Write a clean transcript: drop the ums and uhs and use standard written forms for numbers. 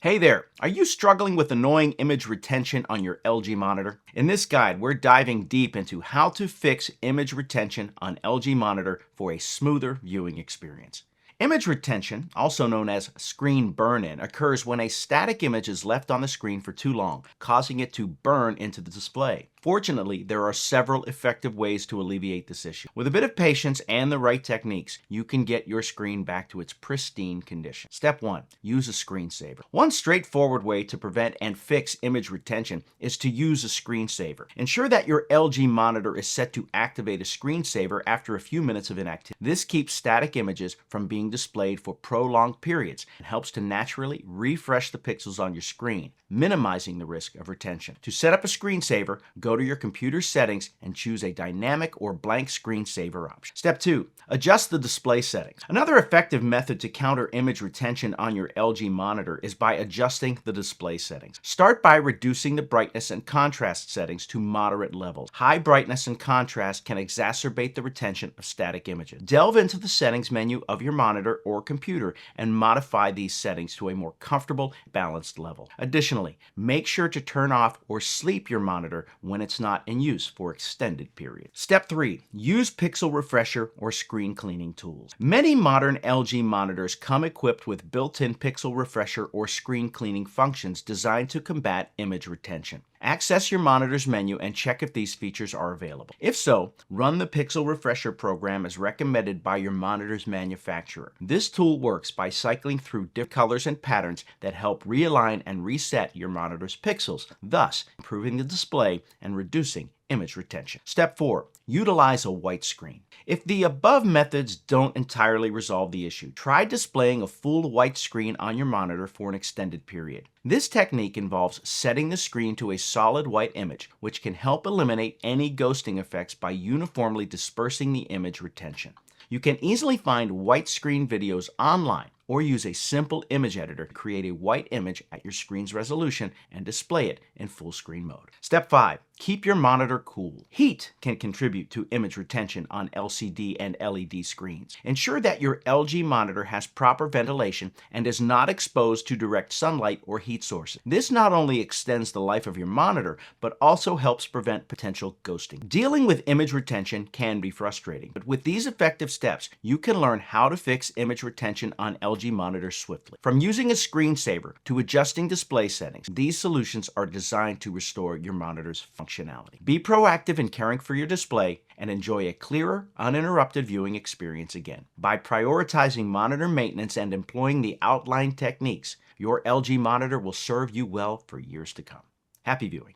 Hey there, are you struggling with annoying image retention on your LG monitor? In this guide, we're diving deep into how to fix image retention on LG monitor for a smoother viewing experience. Image retention, also known as screen burn-in, occurs when a static image is left on the screen for too long, causing it to burn into the display. Fortunately, there are several effective ways to alleviate this issue. With a bit of patience and the right techniques, you can get your screen back to its pristine condition. Step 1. Use a screensaver. One straightforward way to prevent and fix image retention is to use a screensaver. Ensure that your LG monitor is set to activate a screensaver after a few minutes of inactivity. This keeps static images from being displayed for prolonged periods and helps to naturally refresh the pixels on your screen, minimizing the risk of retention. To set up a screensaver, go to your computer settings and choose a dynamic or blank screensaver option. Step 2. Adjust the display settings. Another effective method to counter image retention on your LG monitor is by adjusting the display settings. Start by reducing the brightness and contrast settings to moderate levels. High brightness and contrast can exacerbate the retention of static images. Delve into the settings menu of your monitor or computer and modify these settings to a more comfortable, balanced level. Additionally, make sure to turn off or sleep your monitor when it's not in use for extended periods. Step 3. Use pixel refresher or screen cleaning tools. Many modern LG monitors come equipped with built-in pixel refresher or screen cleaning functions designed to combat image retention. Access your monitor's menu and check if these features are available. If so, run the Pixel Refresher program as recommended by your monitor's manufacturer. This tool works by cycling through different colors and patterns that help realign and reset your monitor's pixels, thus improving the display and reducing image retention. Step 4. Utilize a white screen. If the above methods don't entirely resolve the issue, try displaying a full white screen on your monitor for an extended period. This technique involves setting the screen to a solid white image, which can help eliminate any ghosting effects by uniformly dispersing the image retention. You can easily find white screen videos online or use a simple image editor to create a white image at your screen's resolution and display it in full screen mode. Step 5. Keep your monitor cool. Heat can contribute to image retention on LCD and LED screens. Ensure that your LG monitor has proper ventilation and is not exposed to direct sunlight or heat sources. This not only extends the life of your monitor, but also helps prevent potential ghosting. Dealing with image retention can be frustrating, but with these effective steps, you can learn how to fix image retention on LG monitors swiftly. From using a screensaver to adjusting display settings, these solutions are designed to restore your monitor's functionality. Be proactive in caring for your display and enjoy a clearer, uninterrupted viewing experience again. By prioritizing monitor maintenance and employing the outlined techniques, your LG monitor will serve you well for years to come. Happy viewing.